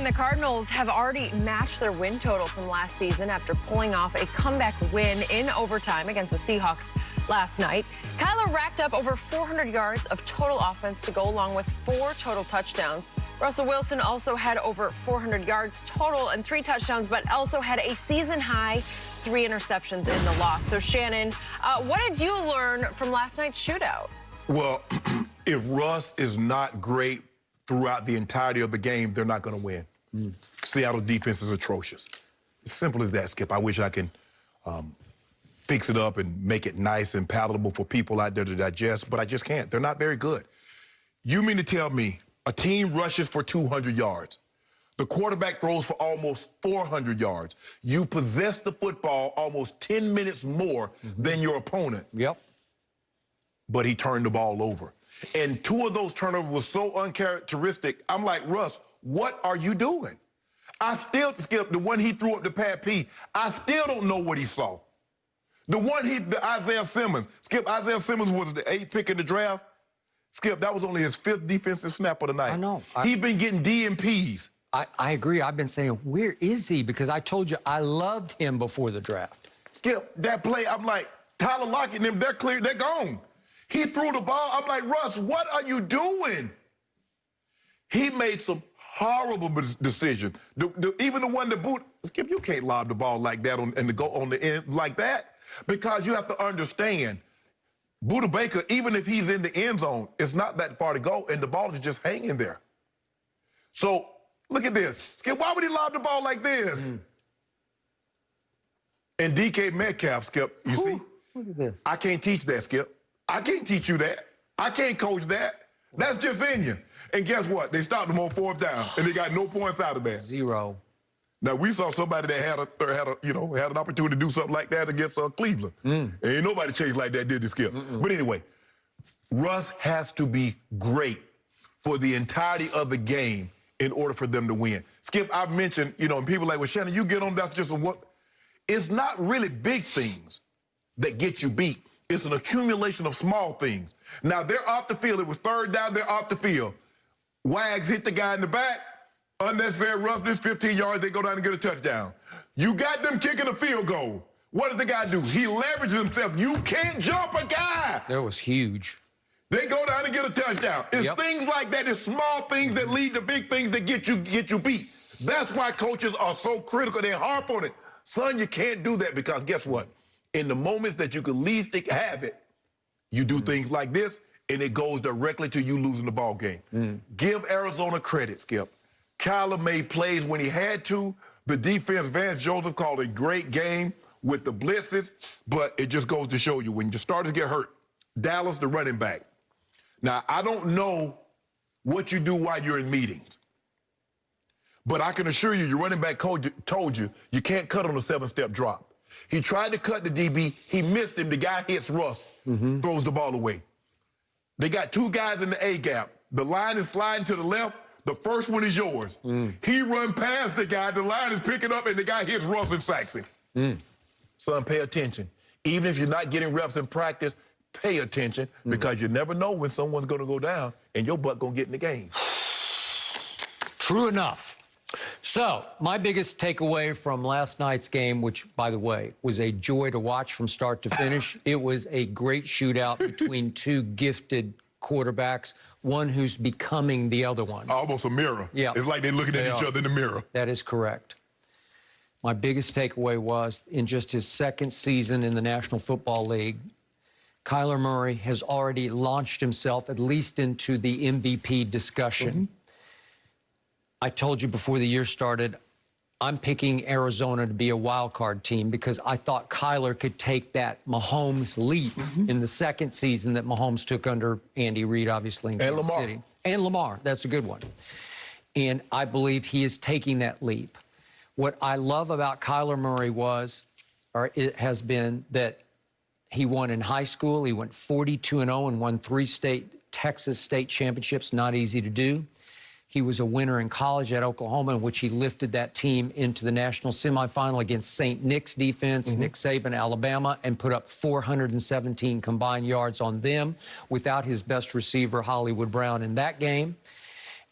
the Cardinals have already matched their win total from last season after pulling off a comeback win in overtime against the Seahawks last night. Kyler racked up over 400 yards of total offense to go along with 4 total touchdowns. Russell Wilson also had over 400 yards total and 3 touchdowns, but also had a season-high 3 interceptions in the loss. So, Shannon, what did you learn from last night's shootout? Well, if Russ is not great throughout the entirety of the game, they're not going to win. Seattle defense is atrocious. As simple as that, Skip. I wish I can fix it up and make it nice and palatable for people out there to digest, but I just can't. They're not very good. You mean to tell me a team rushes for 200 yards, the quarterback throws for almost 400 yards, you possess the football almost 10 minutes more than your opponent, but he turned the ball over. And 2 of those turnovers were so uncharacteristic. I'm like, Russ, what are you doing? I still, Skip, the one he threw up to Pat P, I still don't know what he saw. The one the Isaiah Simmons. Skip, Isaiah Simmons was the 8th pick in the draft. Skip, that was only his 5th defensive snap of the night. I know. He's been getting DMPs. I agree. I've been saying, where is he? Because I told you I loved him before the draft. Skip, that play, I'm like, Tyler Lockett and them, they're clear, they're gone. He threw the ball. I'm like, Russ, what are you doing? He made some horrible decisions. Even the one that boot, Skip, you can't lob the ball like that and to go on the end like that, because you have to understand, Buda Baker, even if he's in the end zone, it's not that far to go, and the ball is just hanging there. So look at this. Skip, why would he lob the ball like this? And DK Metcalf, Skip, you see? Look at this. I can't teach that, Skip. I can't teach you that. I can't coach that. That's just in you. And guess what? They stopped him on 4th down, and they got no points out of that. 0. Now, we saw somebody that had an opportunity to do something like that against Cleveland. Ain't nobody chased like that, did they, Skip? But anyway, Russ has to be great for the entirety of the game in order for them to win. Skip, I've mentioned, and people like, well, Shannon, you get on, that's just what. It's not really big things that get you beat. It's an accumulation of small things. Now, they're off the field. It was 3rd down. They're off the field. Wags hit the guy in the back. Unnecessary roughness, 15 yards. They go down and get a touchdown. You got them kicking a field goal. What did the guy do? He leveraged himself. You can't jump a guy. That was huge. They go down and get a touchdown. It's things like that. It's small things that lead to big things that get you beat. That's why coaches are so critical. They harp on it. Son, you can't do that, because guess what? In the moments that you can least have it, you do things like this, and it goes directly to you losing the ball game. Give Arizona credit, Skip. Kyler made plays when he had to. The defense, Vance Joseph, called a great game with the blitzes, but it just goes to show you, when your starters get hurt, Dallas, the running back. Now, I don't know what you do while you're in meetings, but I can assure you, your running back coach told you, you can't cut on a 7-step drop. He tried to cut the DB. He missed him. The guy hits Russ, throws the ball away. They got 2 guys in the A-gap. The line is sliding to the left. The first one is yours. He run past the guy. The line is picking up, and the guy hits Russ and sacks him. Son, pay attention. Even if you're not getting reps in practice, pay attention, because you never know when someone's going to go down and your butt going to get in the game. True enough. So, my biggest takeaway from last night's game, which, by the way, was a joy to watch from start to finish, it was a great shootout between 2 gifted quarterbacks, one who's becoming the other one. Almost a mirror. Yeah. It's like they're looking at each other in the mirror. That is correct. My biggest takeaway was, in just his 2nd season in the National Football League, Kyler Murray has already launched himself at least into the MVP discussion. I told you before the year started, I'm picking Arizona to be a wild card team, because I thought Kyler could take that Mahomes leap in the 2nd season that Mahomes took under Andy Reid, obviously, in Kansas City. And Lamar. That's a good one. And I believe he is taking that leap. What I love about Kyler Murray has been that he won in high school. He went 42-0 and won 3 Texas state championships. Not easy to do. He was a winner in college at Oklahoma, in which he lifted that team into the national semifinal against St. Nick's defense, Nick Saban, Alabama, and put up 417 combined yards on them without his best receiver, Hollywood Brown, in that game.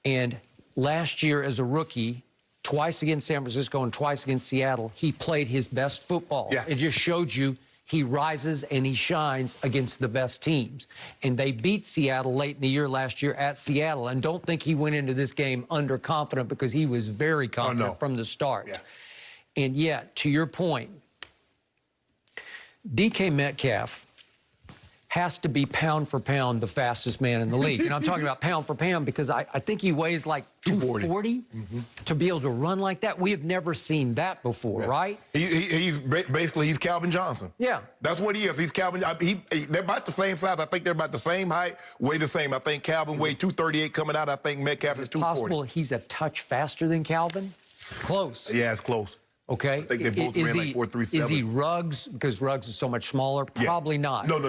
And last year as a rookie, twice against San Francisco and twice against Seattle, he played his best football. Yeah. It just showed you he rises and he shines against the best teams. And they beat Seattle late in the year last year at Seattle. And don't think he went into this game underconfident, because he was very confident from the start. Yeah. And yet, to your point, DK Metcalf has to be pound for pound the fastest man in the league. And I'm talking about pound for pound because I think he weighs like 240 to be able to run like that. We have never seen that before, right? He's basically Calvin Johnson. Yeah. That's what he is. He's Calvin. They're about the same size. I think they're about the same height, weigh the same. I think Calvin weighed 238 coming out. I think Metcalf is 240. Possible he's a touch faster than Calvin? It's close. Yeah, it's close. Okay. I think they both ran like 4.37. Is he Ruggs, because Ruggs is so much smaller? Probably not. No.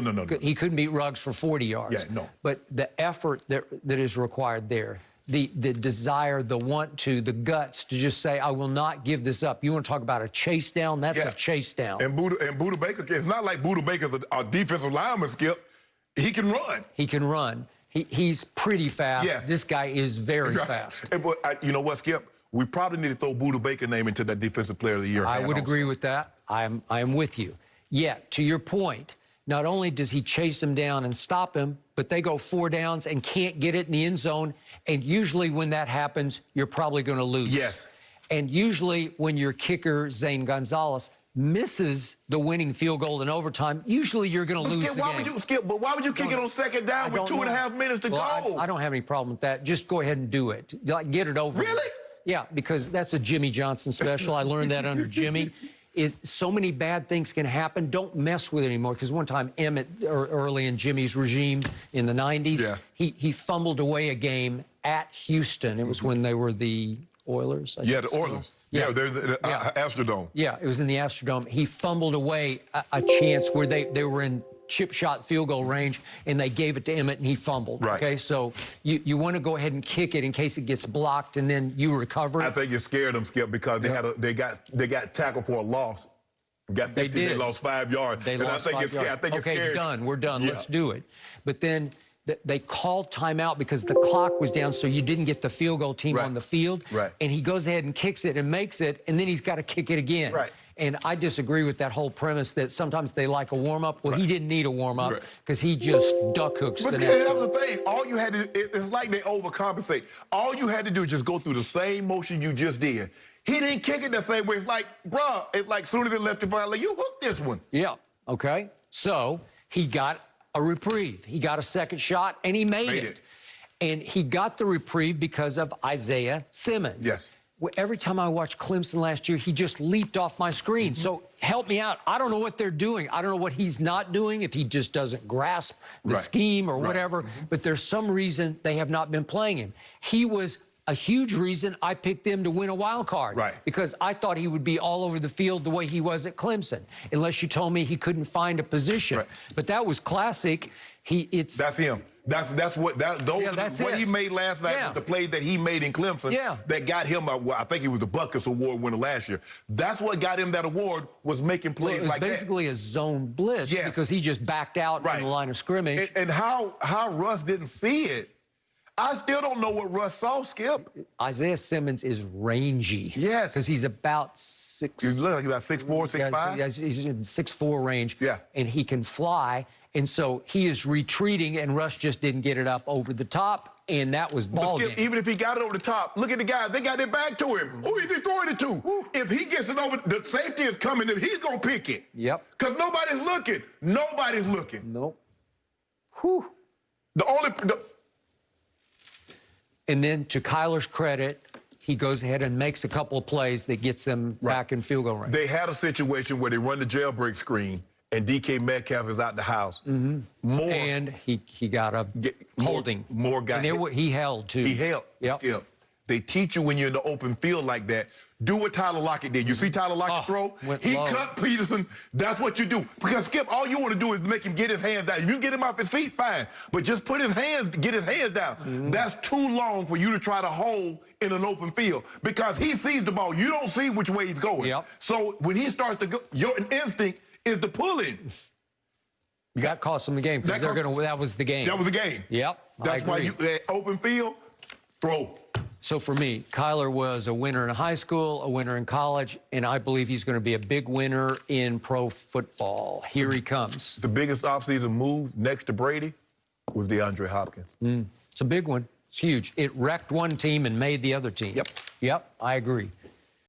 He couldn't beat Ruggs for 40 yards. Yeah, no. But the effort that is required there, the desire, the want to, the guts to just say, I will not give this up. You want to talk about a chase down? That's a chase down. And Buda Baker, it's not like Buda Baker's a defensive lineman, Skip. He can run. He can run. He's pretty fast. Yeah. This guy is very fast. But you know what, Skip? We probably need to throw Buda Baker's name into that Defensive Player of the Year. I would agree with that. I am with you. Yet, to your point, not only does he chase him down and stop him, but they go 4 downs and can't get it in the end zone. And usually when that happens, you're probably going to lose. Yes. And usually when your kicker, Zane Gonzalez, misses the winning field goal in overtime, usually you're going to lose the game. But why would you kick it on second down with 2.5 minutes to go? I don't have any problem with that. Just go ahead and do it. Like, get it over. Really? Yeah, because that's a Jimmy Johnson special. I learned that under Jimmy. So many bad things can happen. Don't mess with it anymore. Because one time, Emmett, early in Jimmy's regime in the 90s, he fumbled away a game at Houston. It was when they were the Oilers. The Oilers. Yeah, they're the Astrodome. Yeah, it was in the Astrodome. He fumbled away a chance where they were in chip shot field goal range, and they gave it to Emmett, and he fumbled. Right. Okay, so you want to go ahead and kick it in case it gets blocked, and then you recover it. I think you scared them, Skip, because they got tackled for a loss. They lost 5 yards. They lost 5 yards. I think okay, done. We're done. Yeah. Let's do it. But then they called timeout because the clock was down, so you didn't get the field goal team on the field. Right. And he goes ahead and kicks it and makes it, and then he's got to kick it again. Right. And I disagree with that whole premise that sometimes they like a warm-up. Well, he didn't need a warm-up because he just duck hooks the next that was the thing. All you had to it's like they overcompensate. All you had to do is just go through the same motion you just did. He didn't kick it the same way. It's like, bruh, it's like as soon as it left your body, like, you hooked this one. Yeah, okay. So he got a reprieve. He got a second shot, and he made it. And he got the reprieve because of Isaiah Simmons. Yes. Every time I watched Clemson last year, he just leaped off my screen. So help me out. I don't know what they're doing. I don't know what he's not doing, if he just doesn't grasp the scheme or whatever. But there's some reason they have not been playing him. He was a huge reason I picked them to win a wild card. Because I thought he would be all over the field the way he was at Clemson, unless you told me he couldn't find a position. But that was classic. That's him. That's what he made last night was the play that he made in Clemson that got him I think he was the Buckets Award winner last year. That's what got him that award, was making plays like that. It was basically a zone blitz because he just backed out from the line of scrimmage. And how Russ didn't see it, I still don't know what Russ saw, Skip. Isaiah Simmons is rangy. Yes. Because he's about 6'. He looks like he's about 6'4", 6'5". He's in 6'4" range. Yeah. And he can fly. And so he is retreating, and Russ just didn't get it up over the top, and that was ball game. Even if he got it over the top, look at the guy. They got it back to him. Who is he throwing it to? If he gets it over, the safety is coming, and he's going to pick it. Yep. Because nobody's looking. Nobody's looking. Nope. Whew. And then, to Kyler's credit, he goes ahead and makes a couple of plays that gets them back in field goal range. They had a situation where they run the jailbreak screen, and DK Metcalf is out the house. And he got a holding. More guys. He held, too. He held. Yep. Skip. They teach you when you're in the open field like that, do what Tyler Lockett did. You see Tyler Lockett throw? He cut Peterson. That's what you do. Because, Skip, all you want to do is make him get his hands down. If you get him off his feet, fine. But just get his hands down. That's too long for you to try to hold in an open field. Because he sees the ball. You don't see which way he's going. Yep. So when he starts to go, your instinct is to pull in. That cost them the game because that was the game. That was the game. Yep. That's why open field, throw. So for me, Kyler was a winner in high school, a winner in college, and I believe he's going to be a big winner in pro football. Here he comes. The biggest offseason move next to Brady was DeAndre Hopkins. It's a big one. It's huge. It wrecked one team and made the other team. Yep. Yep, I agree.